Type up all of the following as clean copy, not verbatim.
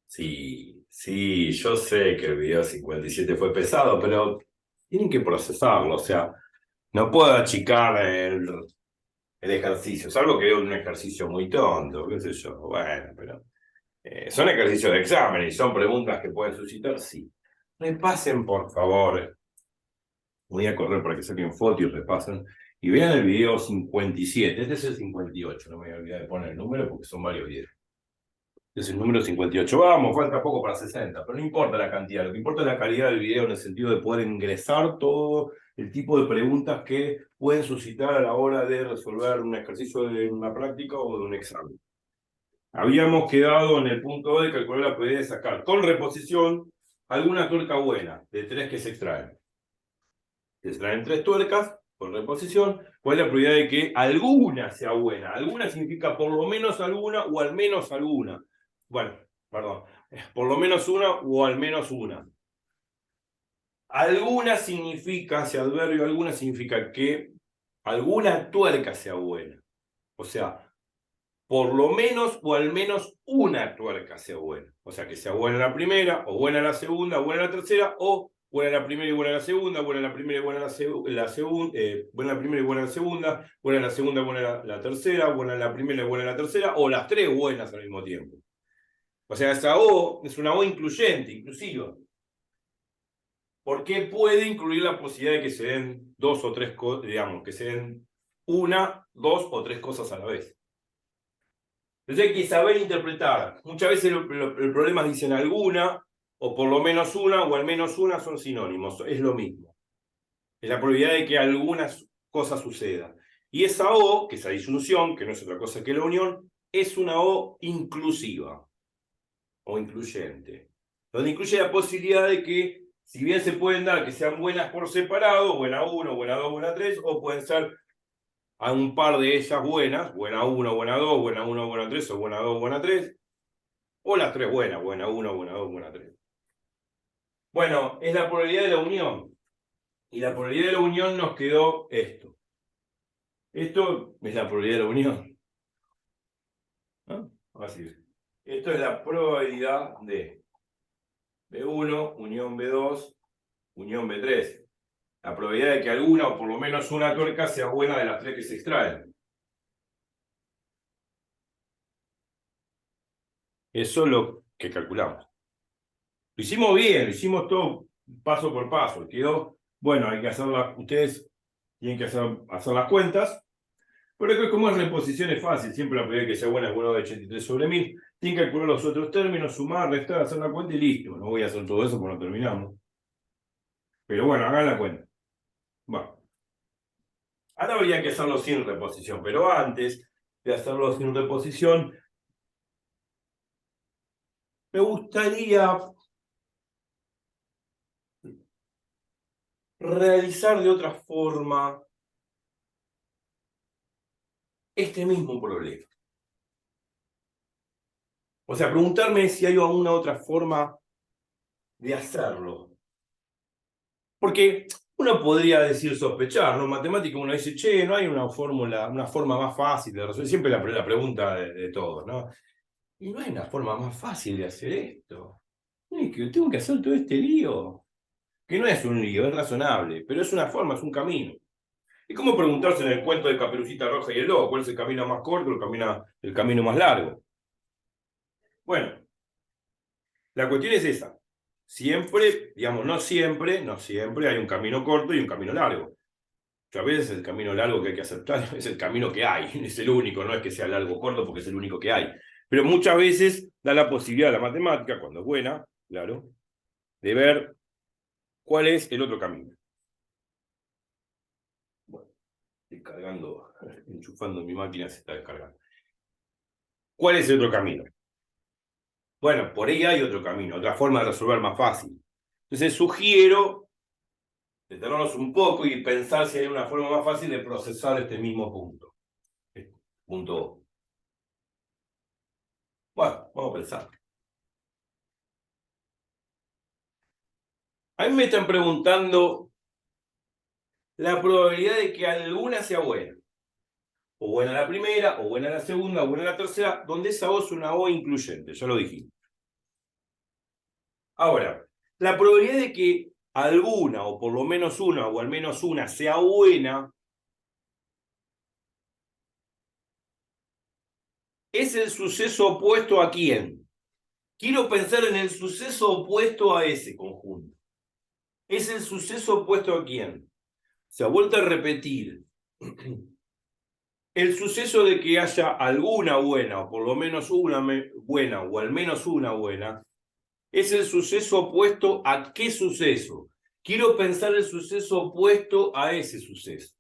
Sí, sí, yo sé que el video 57 fue pesado, pero tienen que procesarlo, o sea, no puedo achicar el ejercicio, salvo que es un ejercicio muy tonto, qué sé yo, bueno, pero son ejercicios de examen y son preguntas que pueden suscitar, sí. Repasen, por favor, voy a correr para que saquen foto y repasen, y vean el video 57, este es el 58, no me voy a olvidar de poner el número porque son varios videos. Es el número 58. Vamos, falta poco para 60, pero no importa la cantidad, lo que importa es la calidad del video en el sentido de poder ingresar todo el tipo de preguntas que pueden suscitar a la hora de resolver un ejercicio de una práctica o de un examen. Habíamos quedado en el punto de calcular la probabilidad de sacar con reposición alguna tuerca buena, de tres que se extraen. Se extraen tres tuercas con reposición. ¿Cuál es la probabilidad de que alguna sea buena? Alguna significa por lo menos alguna o al menos alguna. Bueno, perdón, por lo menos una o al menos una. Alguna significa, ese adverbio alguna significa que alguna tuerca sea buena. O sea, por lo menos o al menos una tuerca sea buena. O sea, que sea buena la primera, o buena la segunda, o buena la tercera, o buena la primera y buena la segunda, buena la primera y buena la segunda, buena la primera y buena la segunda, buena la segunda y buena la tercera, buena la primera y buena la tercera, o las tres buenas al mismo tiempo. O sea, esa O es una O incluyente, inclusiva. Porque puede incluir la posibilidad de que se den dos o tres cosas, digamos, que se den una, dos o tres cosas a la vez. Entonces hay que saber interpretar. Muchas veces el problema dicen alguna, o por lo menos una, o al menos una son sinónimos. Es lo mismo. Es la probabilidad de que alguna cosa suceda. Y esa O, que es la disyunción, que no es otra cosa que la unión, es una O inclusiva o incluyente. Donde incluye la posibilidad de que, si bien se pueden dar que sean buenas por separado, buena 1, buena 2, buena 3, o pueden ser a un par de ellas buenas, buena 1, buena 2, buena 1, buena 3, o buena 2, buena 3, o las tres buenas, buena 1, buena 2, buena 3. Bueno, es la probabilidad de la unión. Y la probabilidad de la unión nos quedó esto. Esto es la probabilidad de la unión. ¿No? Así. Esto es la probabilidad de B1, unión B2, unión B3. La probabilidad de que alguna o por lo menos una tuerca sea buena de las tres que se extraen. Eso es lo que calculamos. Lo hicimos bien, lo hicimos todo paso por paso. Quedó, bueno, hay que hacerlas, ustedes tienen que hacer las cuentas, pero es que como es reposición es fácil, siempre la probabilidad de que sea buena es bueno de 83 sobre 1000. Tienen que calcular los otros términos, sumar, restar, hacer la cuenta y listo. No voy a hacer todo eso porque no terminamos. Pero bueno, hagan la cuenta. Bueno, ahora habría que hacerlo sin reposición, pero antes de hacerlo sin reposición, me gustaría realizar de otra forma este mismo problema. O sea, preguntarme si hay alguna otra forma de hacerlo. Porque uno podría decir sospechar, ¿no? En matemática uno dice, che, no hay una fórmula, una forma más fácil de resolver. Siempre la pregunta de todos, ¿no? Y no hay una forma más fácil de hacer esto. Es que tengo que hacer todo este lío. Que no es un lío, es razonable, pero es una forma, es un camino. Es como preguntarse en el cuento de Caperucita Roja y el Lobo, ¿cuál es el camino más corto o el camino más largo? Bueno, la cuestión es esa. Siempre, digamos, no siempre hay un camino corto y un camino largo. A veces el camino largo que hay que aceptar es el camino que hay, es el único, no es que sea largo o corto porque es el único que hay. Pero muchas veces da la posibilidad a la matemática, cuando es buena, claro, de ver cuál es el otro camino. Bueno, estoy cargando, enchufando mi máquina, se está descargando. ¿Cuál es el otro camino? Bueno, por ahí hay otro camino, otra forma de resolver más fácil. Entonces sugiero detenernos un poco y pensar si hay una forma más fácil de procesar este mismo punto. Punto O. Bueno, vamos a pensar. A mí me están preguntando la probabilidad de que alguna sea buena. O buena la primera, o buena la segunda, o buena la tercera, donde esa O es una O incluyente, ya lo dijimos. Ahora, la probabilidad de que alguna, o por lo menos una, o al menos una, sea buena, es el suceso opuesto ¿a quién? Quiero pensar en el suceso opuesto a ese conjunto. ¿Es el suceso opuesto a quién? Se ha vuelto a repetir. El suceso de que haya alguna buena, o por lo menos una buena, o al menos una buena, es el suceso opuesto ¿a qué suceso? Quiero pensar el suceso opuesto a ese suceso.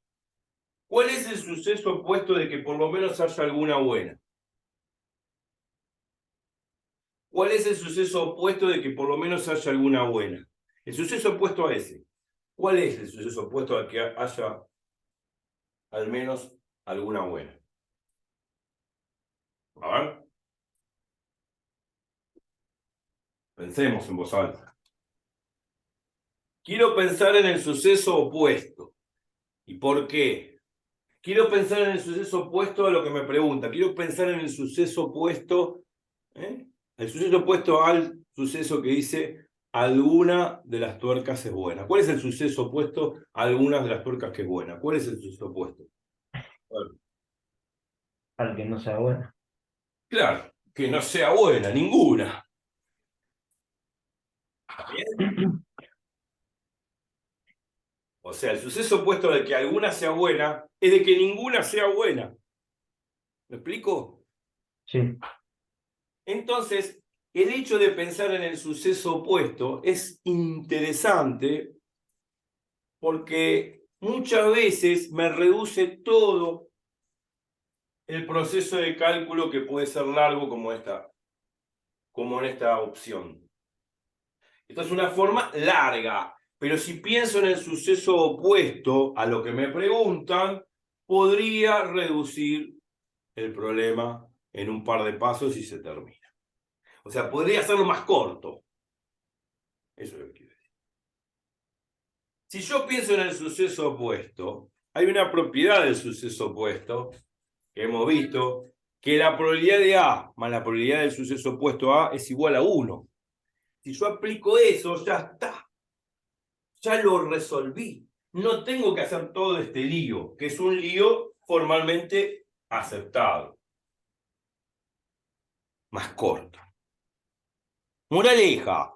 ¿Cuál es el suceso opuesto de que por lo menos haya alguna buena? ¿Cuál es el suceso opuesto de que por lo menos haya alguna buena? El suceso opuesto a ese. ¿Cuál es el suceso opuesto a que haya al menos alguna buena? A ver. Pensemos en voz alta. Quiero pensar en el suceso opuesto. ¿Y por qué? Quiero pensar en el suceso opuesto a lo que me pregunta. Quiero pensar en el suceso opuesto, el suceso opuesto al suceso que dice alguna de las tuercas es buena. ¿Cuál es el suceso opuesto a algunas de las tuercas que es buena? ¿Cuál es el suceso opuesto? Bueno, Al que no sea bueno. claro, que no sea buena, ninguna. ¿Está bien? O sea, el suceso opuesto de que alguna sea buena es de que ninguna sea buena. ¿Me explico? Sí, Entonces, el hecho de pensar en el suceso opuesto es interesante porque muchas veces me reduce todo el proceso de cálculo que puede ser largo como en esta opción. Esta es una forma larga, pero si pienso en el suceso opuesto a lo que me preguntan, podría reducir el problema en un par de pasos y se termina. O sea, podría hacerlo más corto. Eso es lo que quiero decir. Si yo pienso en el suceso opuesto, hay una propiedad del suceso opuesto que hemos visto, que la probabilidad de A más la probabilidad del suceso opuesto a es igual a 1. Si yo aplico eso, ya está. Ya lo resolví. No tengo que hacer todo este lío, que es un lío formalmente aceptado. Más corto. Moraleja.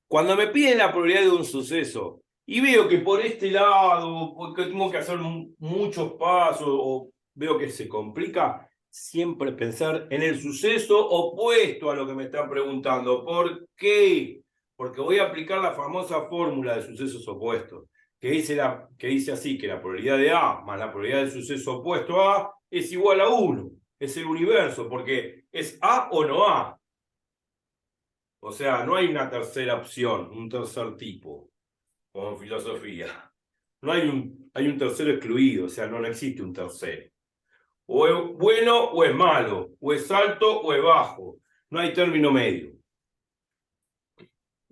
Cuando me piden la probabilidad de un suceso y veo que por este lado, porque tengo que hacer muchos pasos o veo que se complica, siempre pensar en el suceso opuesto a lo que me están preguntando. ¿Por qué? Porque voy a aplicar la famosa fórmula de sucesos opuestos, que dice así, que la probabilidad de A más la probabilidad del suceso opuesto a A es igual a 1. Es el universo, porque es A o no A. O sea, no hay una tercera opción, un tercer tipo, como en filosofía. No hay un tercero excluido, o sea, no existe un tercero. O es bueno o es malo, o es alto o es bajo. No hay término medio.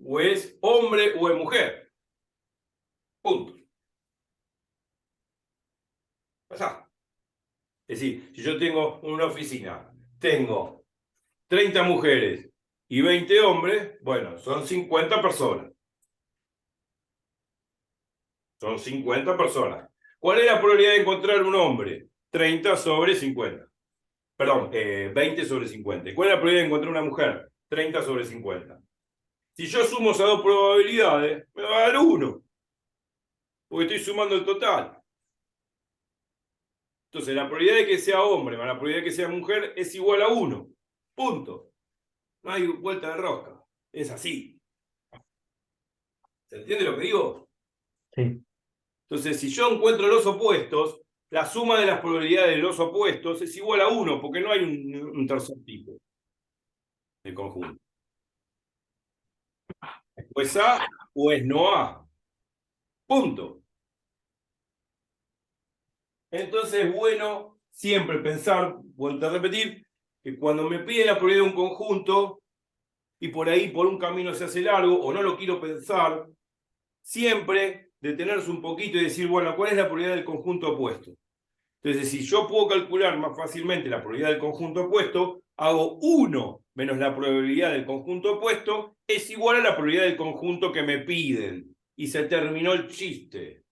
O es hombre o es mujer. Punto. Ya está. Es decir, si yo tengo una oficina, tengo 30 mujeres y 20 hombres, bueno, son 50 personas. Son 50 personas. ¿Cuál es la probabilidad de encontrar un hombre? 30 sobre 50. Perdón, 20 sobre 50. ¿Cuál es la probabilidad de encontrar una mujer? 30 sobre 50. Si yo sumo esas dos probabilidades, me va a dar 1, porque estoy sumando el total. Entonces, la probabilidad de que sea hombre más la probabilidad de que sea mujer es igual a 1. Punto. No hay vuelta de rosca. Es así. ¿Se entiende lo que digo? sí. Entonces, si yo encuentro los opuestos, la suma de las probabilidades de los opuestos es igual a 1, porque no hay un tercer tipo de conjunto. O es A o es no A. Punto. Entonces es bueno siempre pensar, vuelvo a repetir, que cuando me piden la probabilidad de un conjunto y por ahí por un camino se hace largo o no lo quiero pensar, siempre detenerse un poquito y decir, bueno, ¿cuál es la probabilidad del conjunto opuesto? Entonces, si yo puedo calcular más fácilmente la probabilidad del conjunto opuesto, hago 1 menos la probabilidad del conjunto opuesto es igual a la probabilidad del conjunto que me piden. Y se terminó el chiste.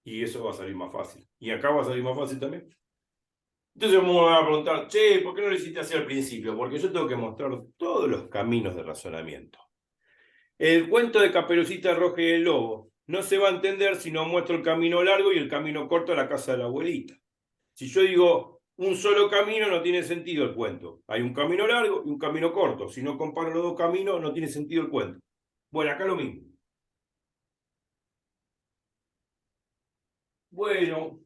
Y eso va a salir más fácil. Y acá va a salir más fácil también. Entonces me van a preguntar, che, ¿por qué no lo hiciste así al principio? Porque yo tengo que mostrar todos los caminos de razonamiento. El cuento de Caperucita Roja y el Lobo no se va a entender si no muestro el camino largo y el camino corto a la casa de la abuelita. Si yo digo un solo camino, no tiene sentido el cuento. Hay un camino largo y un camino corto. Si no comparo los dos caminos, no tiene sentido el cuento. Bueno, acá lo mismo. Bueno,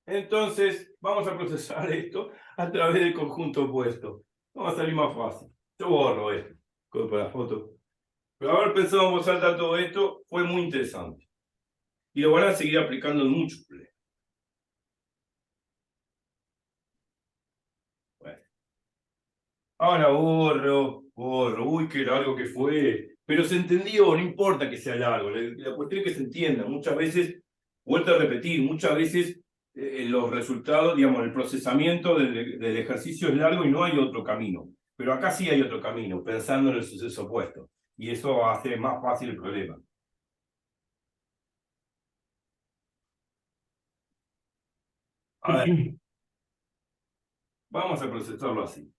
entonces vamos a procesar esto a través del conjunto opuesto. Va a salir más fácil. Yo borro esto, con la foto. Pero haber pensado en voz alta todo esto fue muy interesante. Y lo van a seguir aplicando en muchos problemas. Bueno. Ahora borro. Uy, qué largo que fue. Pero se entendió, no importa que sea largo. La cuestión es que se entienda. Muchas veces, vuelto a repetir, muchas veces los resultados, digamos, el procesamiento del ejercicio es largo y no hay otro camino. Pero acá sí hay otro camino, pensando en el suceso opuesto. Y eso hace más fácil el problema. A ver, vamos a procesarlo así.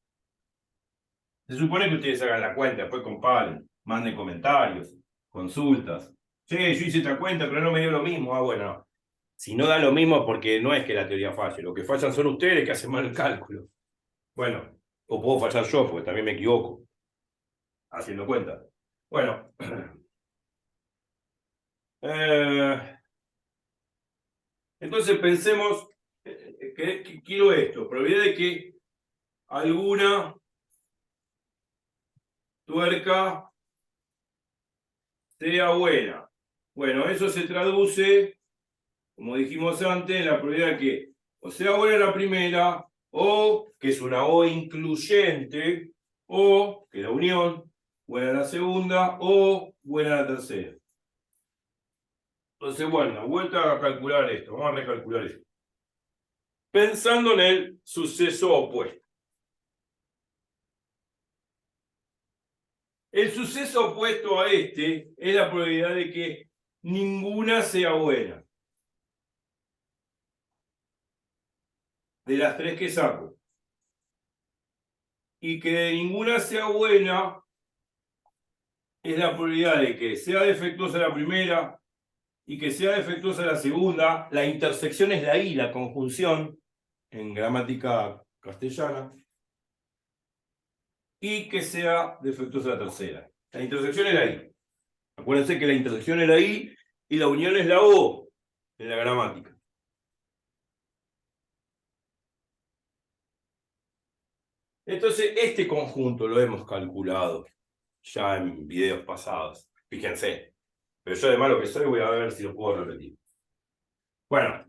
Se supone que ustedes hagan la cuenta, después comparen, manden comentarios, consultas. Che, yo hice esta cuenta, pero no me dio lo mismo. Ah, bueno, si no da lo mismo porque no es que la teoría falle, lo que fallan son ustedes que hacen mal el cálculo. Bueno, o puedo fallar yo, porque también me equivoco, haciendo cuenta. Bueno, entonces pensemos que quiero esto, probabilidad de que alguna tuerca sea buena. Bueno, eso se traduce, como dijimos antes, en la probabilidad de que o sea buena la primera, o que es una O incluyente, o que la unión, buena la segunda, o buena la tercera. Entonces, bueno, vuelta a calcular esto, vamos a recalcular esto. Pensando en el suceso opuesto. El suceso opuesto a este es la probabilidad de que ninguna sea buena. De las tres que saco. Y que de ninguna sea buena es la probabilidad de que sea defectuosa la primera y que sea defectuosa la segunda. La intersección es la I, la conjunción, en gramática castellana. Y que sea defectuosa la tercera. La intersección es la I. Acuérdense que la intersección es la I y la unión es la O en la gramática. Entonces, este conjunto lo hemos calculado ya en videos pasados. Fíjense. Pero yo de malo que soy voy a ver si lo puedo repetir. Bueno,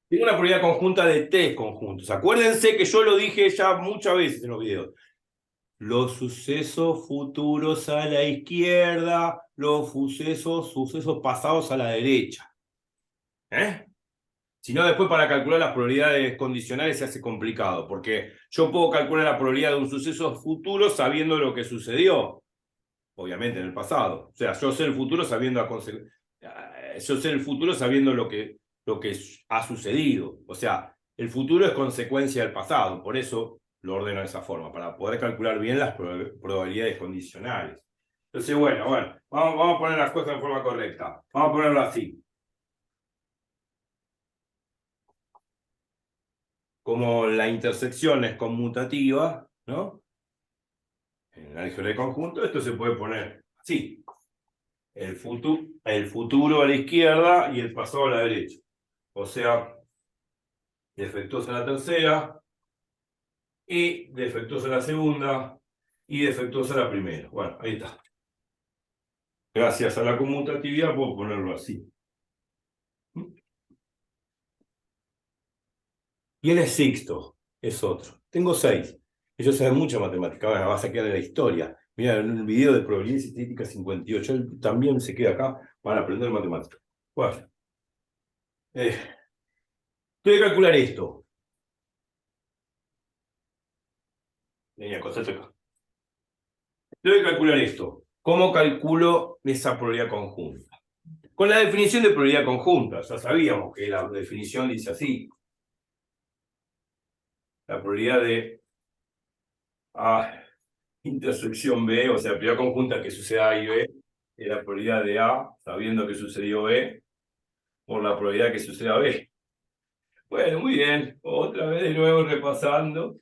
tengo una probabilidad conjunta de tres conjuntos. Acuérdense que yo lo dije ya muchas veces en los videos. Los sucesos futuros a la izquierda, los sucesos pasados a la derecha. Si no, después para calcular las probabilidades condicionales se hace complicado, porque yo puedo calcular la probabilidad de un suceso futuro sabiendo lo que sucedió, obviamente en el pasado. O sea, yo sé el futuro sabiendo lo que ha sucedido. O sea, el futuro es consecuencia del pasado, por eso lo ordeno de esa forma, para poder calcular bien las probabilidades condicionales. Entonces, bueno, vamos a poner las cosas de forma correcta. Vamos a ponerlo así. Como la intersección es conmutativa, ¿no? En el álgebra de conjunto, esto se puede poner así. El futuro a la izquierda y el pasado a la derecha. O sea, defectuosa la tercera, y defectuosa la segunda, y defectuosa la primera. Bueno, ahí está. Gracias a la conmutatividad puedo ponerlo así. Y él es sexto, es otro. Tengo 6. Ellos saben mucha matemática. Ahora vas a quedar en la historia. Mira, en el video de probabilidad y estadística 58, él también se queda acá para aprender matemática. Bueno, Tengo que calcular esto. Venía, acostate acá. Tengo que calcular esto. ¿Cómo calculo esa probabilidad conjunta? Con la definición de probabilidad conjunta. Ya sabíamos que la definición dice así. La probabilidad de A intersección B, o sea, la probabilidad conjunta que suceda A y B, es la probabilidad de A, sabiendo que sucedió B, por la probabilidad que suceda B. Bueno, muy bien. Otra vez de nuevo repasando.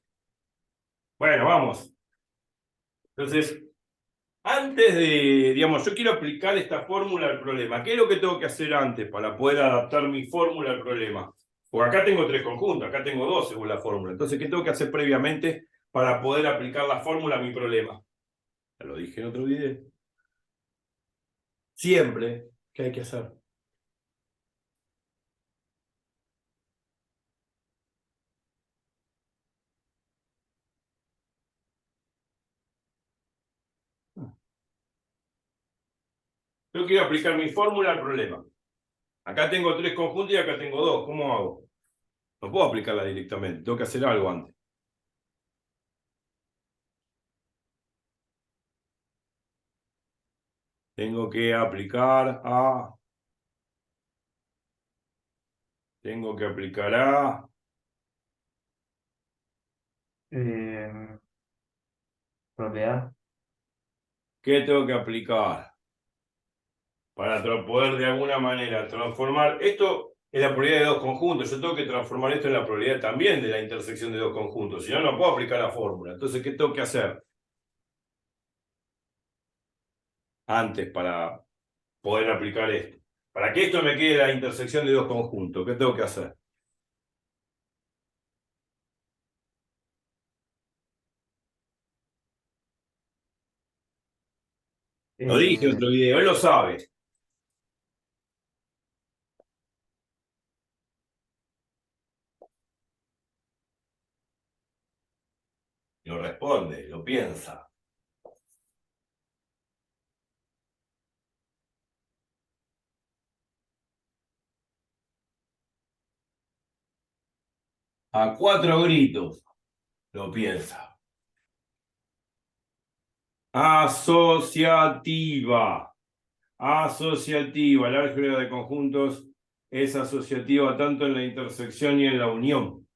Bueno, vamos. Entonces, antes de, digamos, yo quiero aplicar esta fórmula al problema. ¿Qué es lo que tengo que hacer antes para poder adaptar mi fórmula al problema? Porque acá tengo 3 conjuntos, acá tengo 2 según la fórmula. Entonces, ¿qué tengo que hacer previamente para poder aplicar la fórmula a mi problema? Ya lo dije en otro video. Siempre, ¿qué hay que hacer? Yo quiero aplicar mi fórmula al problema. Acá tengo 3 conjuntos y acá tengo 2. ¿Cómo hago? No puedo aplicarla directamente, tengo que hacer algo antes. Tengo que aplicar a... Tengo que aplicar a... Eh, propiedad. ¿Qué tengo que aplicar? Para poder de alguna manera transformar... Esto es la probabilidad de 2 conjuntos. Yo tengo que transformar esto en la probabilidad también de la intersección de 2 conjuntos. Si no, no puedo aplicar la fórmula. Entonces, ¿qué tengo que hacer? Antes para poder aplicar esto. Para que esto me quede la intersección de 2 conjuntos, ¿qué tengo que hacer? Lo dije en Eh, otro video, él lo sabe. Lo responde, lo piensa. A 4 gritos, lo piensa. Asociativa. Asociativa. El álgebra de conjuntos es asociativa tanto en la intersección y en la unión.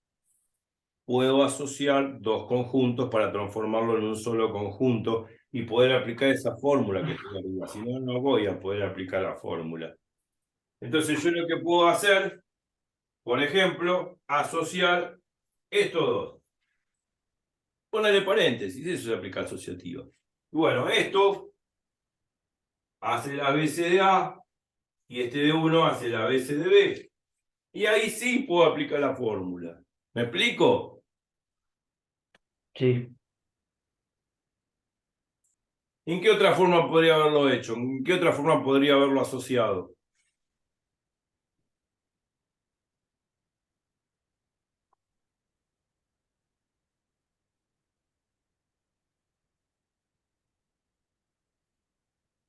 Puedo asociar 2 conjuntos para transformarlo en un solo conjunto y poder aplicar esa fórmula que estoy arriba. Si no, no voy a poder aplicar la fórmula. Entonces yo lo que puedo hacer, por ejemplo, asociar estos dos. Ponerle paréntesis, eso se aplica asociativa. Y bueno, esto hace la BC de A y este de 1 hace la BC de B. Y ahí sí puedo aplicar la fórmula. ¿Me explico? sí. ¿En qué otra forma podría haberlo hecho? ¿En qué otra forma podría haberlo asociado?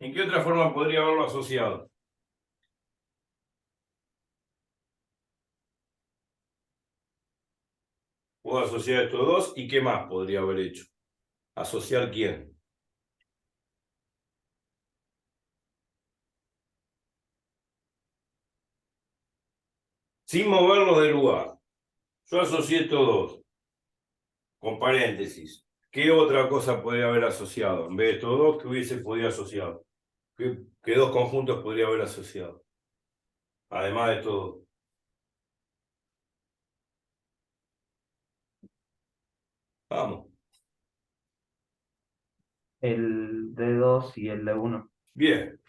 ¿En qué otra forma podría haberlo asociado? Puedo asociar estos dos y ¿qué más podría haber hecho? ¿Asociar quién? Sin moverlos del lugar. Yo asocié estos dos, con paréntesis. ¿Qué otra cosa podría haber asociado? En vez de estos dos, ¿qué hubiese podido asociar? ¿Qué 2 conjuntos podría haber asociado? Además de todo. Vamos. El de 2 y el de uno. Bien.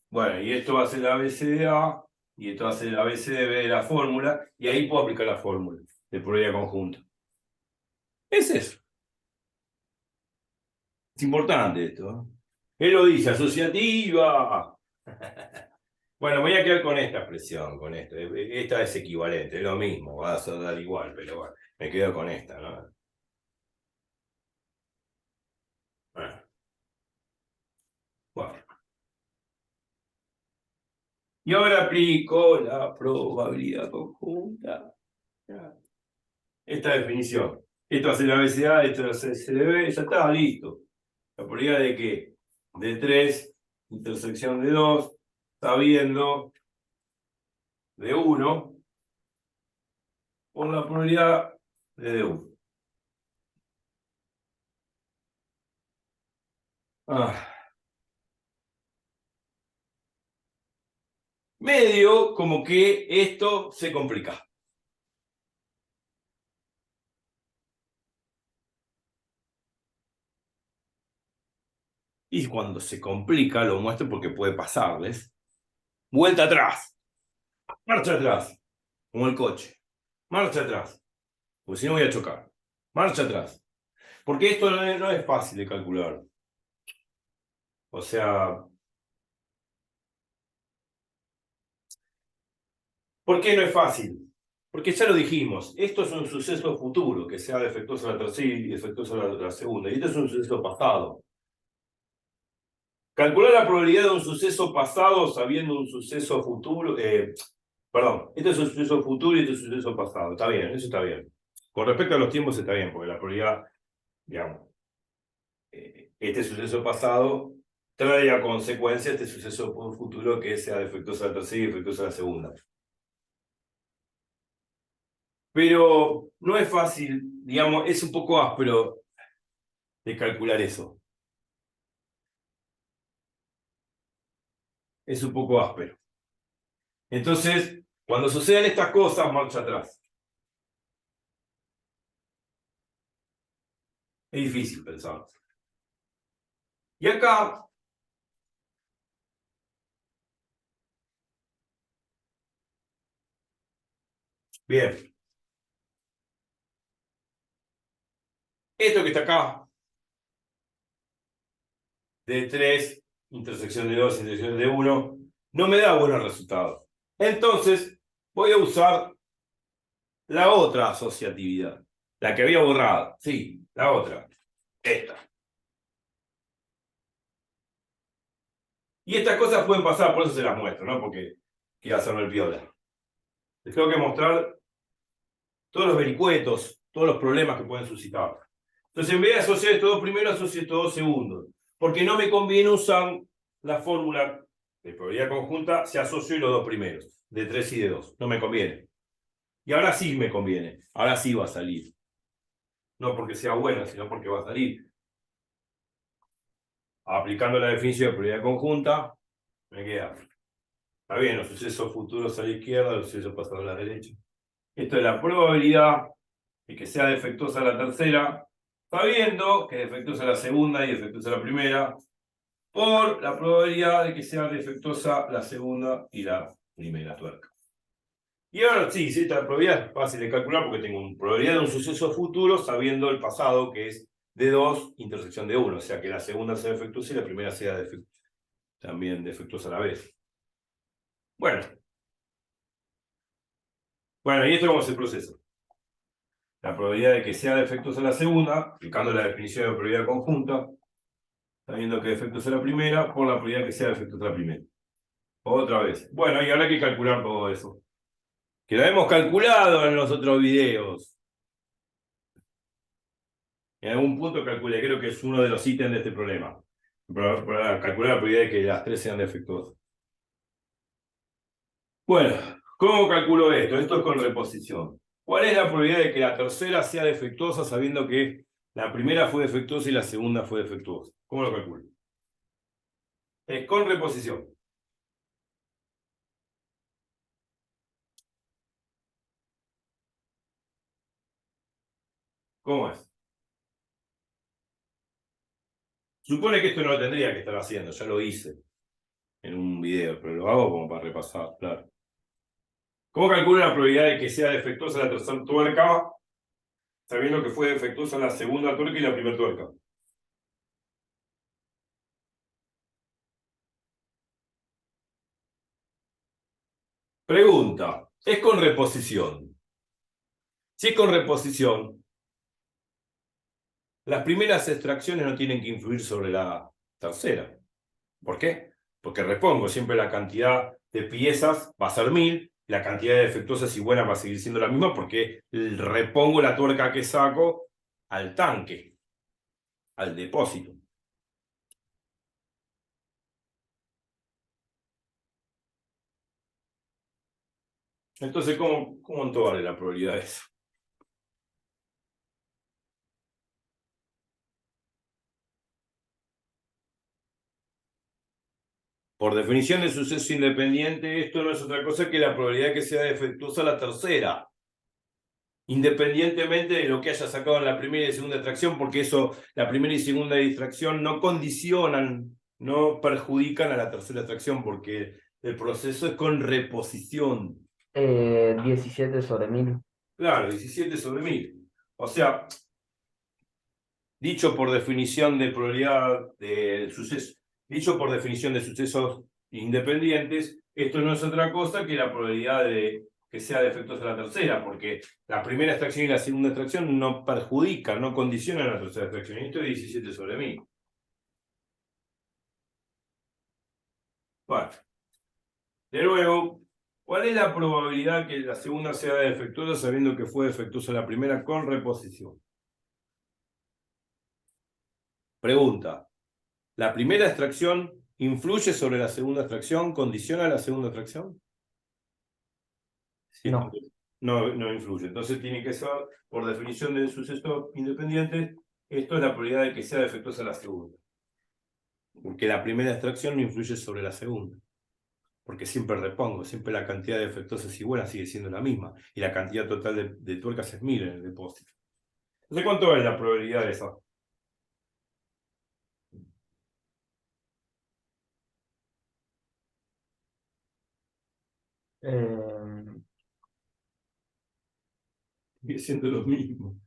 Bueno, y esto va a ser la ABC de A, y esto va a ser la ABC de B de la fórmula, y ahí puedo aplicar la fórmula de probabilidad conjunta. Es eso. Es importante esto, ¿eh? Él lo dice, asociativa. Bueno, voy a quedar con esta expresión, con esta. Esta es equivalente, es lo mismo, va a dar igual, pero bueno, me quedo con esta, ¿no? Bueno, bueno. Y ahora aplico la probabilidad conjunta. Esta definición. Esto hace la BCA, esto hace CDB, ya está, listo. La probabilidad de que de 3, intersección de 2, sabiendo de 1, por la probabilidad de D1. Medio como que esto se complica. Y cuando se complica, lo muestro porque puede pasarles. Vuelta atrás. Marcha atrás. Como el coche. Marcha atrás. Porque si no voy a chocar. Marcha atrás. Porque esto no es fácil de calcular. O sea, ¿por qué no es fácil? Porque ya lo dijimos, esto es un suceso futuro, que sea defectuoso a la tercera y defectuoso a la segunda. Y esto es un suceso pasado. Calcular la probabilidad de un suceso pasado sabiendo un suceso futuro. Perdón, este es un suceso futuro y este es un suceso pasado. Está bien, eso está bien. Con respecto a los tiempos está bien, porque la probabilidad, digamos, este suceso pasado trae a consecuencia este suceso futuro que sea defectuoso a la tercera y defectuoso a la segunda. Pero no es fácil, digamos, es un poco áspero de calcular eso. Es un poco áspero. Entonces, cuando suceden estas cosas, marcha atrás. Es difícil pensar. Y acá, bien, esto que está acá, de 3, intersección de 2, intersección de 1, no me da buenos resultados. Entonces, voy a usar la otra asociatividad, la que había borrado. Sí, la otra, esta. Y estas cosas pueden pasar, por eso se las muestro, ¿no? Porque quiero hacerme el piola. Les tengo que mostrar todos los vericuetos, todos los problemas que pueden suscitar. Entonces, en vez de asociar estos dos primeros, asocio estos dos segundos. Porque no me conviene usar la fórmula de probabilidad conjunta si asocio los dos primeros, de 3 y de 2. No me conviene. Y ahora sí me conviene. Ahora sí va a salir. No porque sea buena, sino porque va a salir. Aplicando la definición de probabilidad conjunta, me queda. Está bien, los sucesos futuros a la izquierda, los sucesos pasados a la derecha. Esto es la probabilidad de que sea defectuosa la tercera, sabiendo que es defectuosa la segunda y defectuosa la primera, por la probabilidad de que sea defectuosa la segunda y la primera tuerca. Y ahora sí, esta probabilidad es fácil de calcular porque tengo una probabilidad de un suceso futuro sabiendo el pasado que es de 2, intersección de 1, o sea que la segunda sea defectuosa y la primera sea también defectuosa a la vez. Bueno, y esto cómo es el proceso. La probabilidad de que sea defectuosa la segunda, aplicando la definición de probabilidad conjunta, sabiendo que defectuosa la primera, por la probabilidad de que sea defectuosa la primera. Otra vez. Bueno, y ahora hay que calcular todo eso. Que lo hemos calculado en los otros videos. En algún punto calculé, creo que es uno de los ítems de este problema. Para calcular la probabilidad de que las tres sean defectuosas. Bueno, ¿cómo calculo esto? Esto es con reposición. ¿Cuál es la probabilidad de que la tercera sea defectuosa sabiendo que la primera fue defectuosa y la segunda fue defectuosa? ¿Cómo lo calculo? Es con reposición. ¿Cómo es? Supone que esto no lo tendría que estar haciendo, ya lo hice en un video, pero lo hago como para repasar, claro. ¿Cómo calculo la probabilidad de que sea defectuosa la tercera tuerca sabiendo que fue defectuosa la segunda tuerca y la primera tuerca? Pregunta, ¿es con reposición? Si es con reposición, las primeras extracciones no tienen que influir sobre la tercera. ¿Por qué? porque repongo siempre la cantidad de piezas va a ser 1000, la cantidad de defectuosas y buenas va a seguir siendo la misma porque repongo la tuerca que saco al tanque, al depósito. Entonces, ¿cuánto vale la probabilidad de eso? Por definición de suceso independiente, esto no es otra cosa que la probabilidad de que sea defectuosa la tercera, independientemente de lo que haya sacado en la primera y segunda extracción, porque eso, la primera y segunda extracción no condicionan, no perjudican a la tercera extracción, porque el proceso es con reposición. 17 sobre 1000. Claro, 17 sobre 1000. O sea, dicho por definición de probabilidad de suceso, dicho por definición de sucesos independientes, esto no es otra cosa que la probabilidad de que sea defectuosa la tercera, porque la primera extracción y la segunda extracción no perjudican, no condicionan la tercera extracción. Y esto es 17 sobre 1000. Bueno, de nuevo, ¿cuál es la probabilidad que la segunda sea defectuosa sabiendo que fue defectuosa la primera con reposición? Pregunta. ¿La primera extracción influye sobre la segunda extracción? ¿Condiciona la segunda extracción? Sí, No. no influye. Entonces tiene que ser, por definición de suceso independiente, esto es la probabilidad de que sea defectuosa la segunda. Porque la primera extracción no influye sobre la segunda. Porque siempre repongo, siempre la cantidad de defectuosas y buenas sigue siendo la misma. Y la cantidad total de tuercas es 1000 en el depósito. Entonces, ¿cuánto es la probabilidad de eso? Eh, Sigue siendo lo mismo.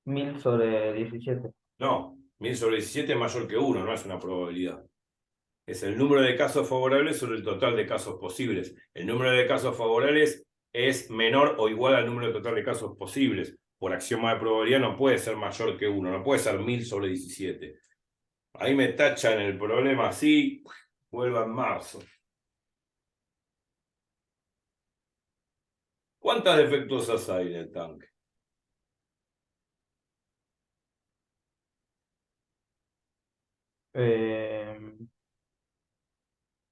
1000 sobre 17. No, 1000 sobre 17 es mayor que 1, no es una probabilidad. Es el número de casos favorables sobre el total de casos posibles. El número de casos favorables es menor o igual al número total de casos posibles. Por axioma de probabilidad no puede ser mayor que 1, no puede ser 1000 sobre 17. Ahí me tachan el problema así, vuelva en marzo. ¿Cuántas defectuosas hay en el tanque?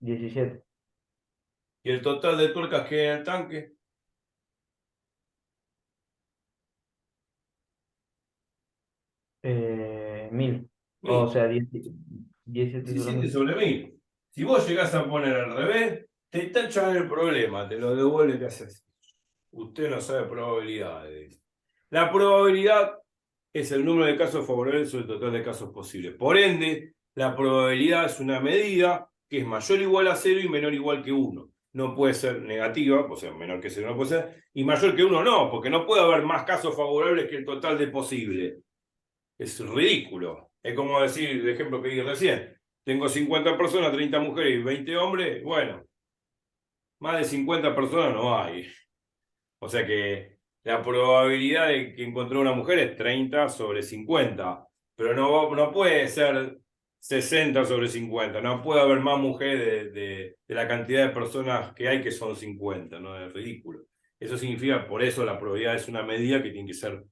17. ¿Y el total de tuercas que hay en el tanque? 1000. O 1000. sea, 17 sobre 17 1000. sobre 1000. Si vos llegás a poner al revés, te tachan el problema, te lo devuelve que haces. Usted no sabe probabilidades. La probabilidad es el número de casos favorables sobre el total de casos posibles. Por ende, la probabilidad es una medida que es mayor o igual a 0 y menor o igual que 1. No puede ser negativa, o sea, menor que 0 no puede ser, y mayor que 1 no, porque no puede haber más casos favorables que el total de posible. Es ridículo. Es como decir, el ejemplo que dije recién, tengo 50 personas, 30 mujeres y 20 hombres, bueno, más de 50 personas no hay. O sea que la probabilidad de que encontré una mujer es 30 sobre 50, pero no puede ser 60 sobre 50, no puede haber más mujeres de la cantidad de personas que hay que son 50, no es ridículo. Eso significa, por eso la probabilidad es una medida que tiene que ser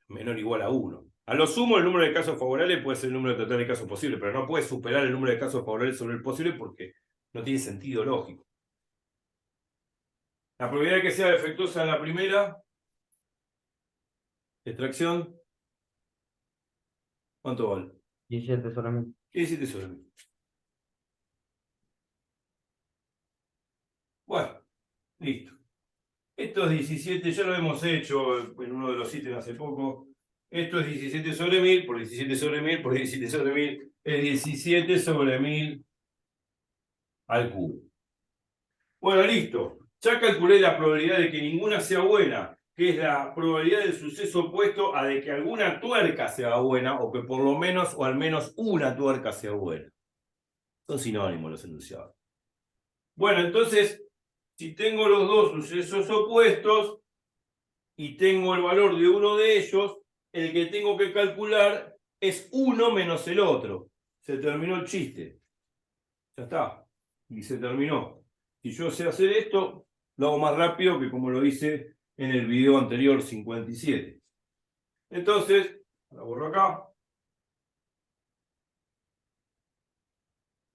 menor o igual a 1. A lo sumo, el número de casos favorables puede ser el número total de casos posibles, pero no puede superar el número de casos favorables sobre el posible porque no tiene sentido lógico. La probabilidad de que sea defectuosa en la primera extracción, ¿cuánto vale? 17 sobre 1000. ¿Qué hiciste sobre mí? Bueno, listo. Estos 17 ya lo hemos hecho en uno de los ítems hace poco. Esto es 17 sobre 1000 por 17 sobre 1000 por 17 sobre 1000. Es 17 sobre 1000 al cubo. Bueno, listo. Ya calculé la probabilidad de que ninguna sea buena, que es la probabilidad del suceso opuesto a de que alguna tuerca sea buena o que por lo menos o al menos una tuerca sea buena. Son sinónimos los enunciados. Bueno, entonces, si tengo los dos sucesos opuestos y tengo el valor de uno de ellos, el que tengo que calcular es uno menos el otro. Se terminó el chiste. Ya está. Y se terminó. Si yo sé hacer esto, lo hago más rápido que como lo hice en el video anterior 57. Entonces, la borro acá.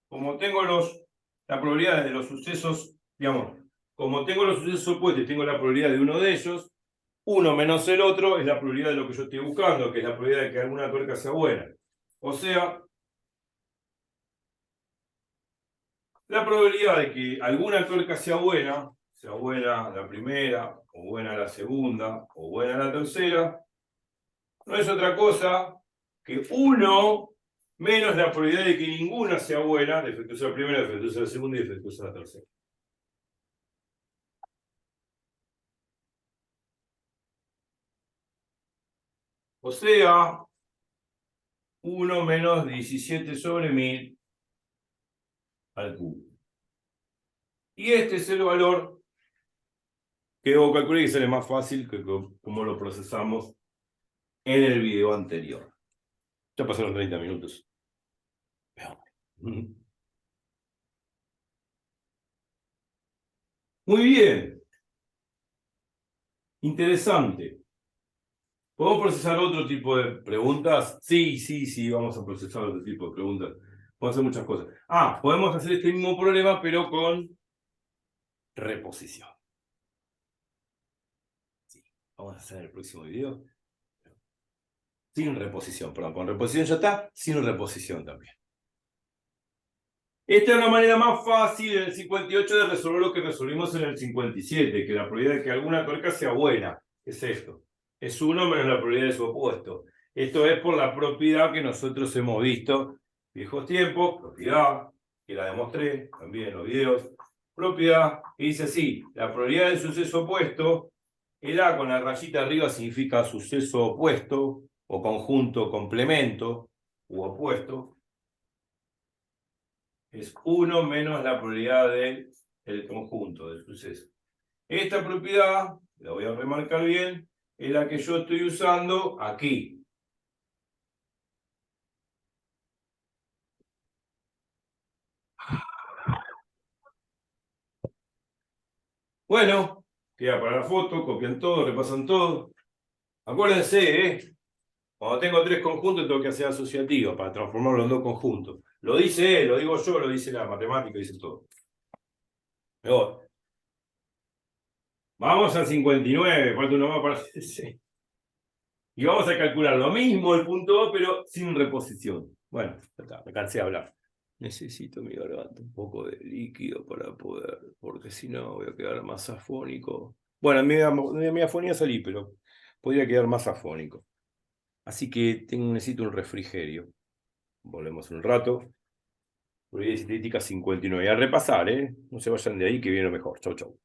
Como tengo la probabilidad de los sucesos, digamos, como tengo los sucesos opuestos y tengo la probabilidad de uno de ellos, uno menos el otro es la probabilidad de lo que yo estoy buscando, que es la probabilidad de que alguna tuerca sea buena. O sea, la probabilidad de que alguna tuerca sea buena la primera, o buena la segunda, o buena la tercera, no es otra cosa que uno menos la probabilidad de que ninguna sea buena, defectuosa la primera, defectuosa la segunda y defectuosa la tercera. O sea, 1 menos 17 sobre 1000 al cubo. Y este es el valor que debo calcular y sale más fácil que como lo procesamos en el video anterior. Ya pasaron 30 minutos. Muy bien. Interesante. ¿Podemos procesar otro tipo de preguntas? Sí, vamos a procesar otro tipo de preguntas. Podemos hacer muchas cosas. Podemos hacer este mismo problema, pero con reposición. Sí, vamos a hacer en el próximo video. Sin reposición, perdón, con reposición ya está, sin reposición también. Esta es una manera más fácil en el 58 de resolver lo que resolvimos en el 57, que la probabilidad de que alguna tuerca sea buena. Es esto. Es 1 menos la probabilidad de su opuesto. Esto es por la propiedad que nosotros hemos visto viejos tiempos, propiedad, que la demostré también en los videos. Propiedad, que dice así, la probabilidad del suceso opuesto, el A con la rayita arriba significa suceso opuesto, o conjunto complemento, u opuesto, es 1 menos la probabilidad del conjunto, del suceso. Esta propiedad, la voy a remarcar bien, es la que yo estoy usando aquí. Bueno, queda para la foto, copian todo, repasan todo. Acuérdense, cuando tengo tres conjuntos tengo que hacer asociativos para transformarlos en dos conjuntos. Lo dice él, lo digo yo, lo dice la matemática, dice todo. Me voy. Vamos al 59, falta uno más para ese. Y vamos a calcular lo mismo el punto O, pero sin reposición. Bueno, ya está, me cansé de hablar. Necesito mi garganta un poco de líquido para poder, porque si no voy a quedar más afónico. Bueno, en mi afonía salí, pero podría quedar más afónico. Así que necesito un refrigerio. Volvemos un rato. Probabilidad sintética 59. Y a repasar, ¿eh? No se vayan de ahí que viene lo mejor. Chau, chau.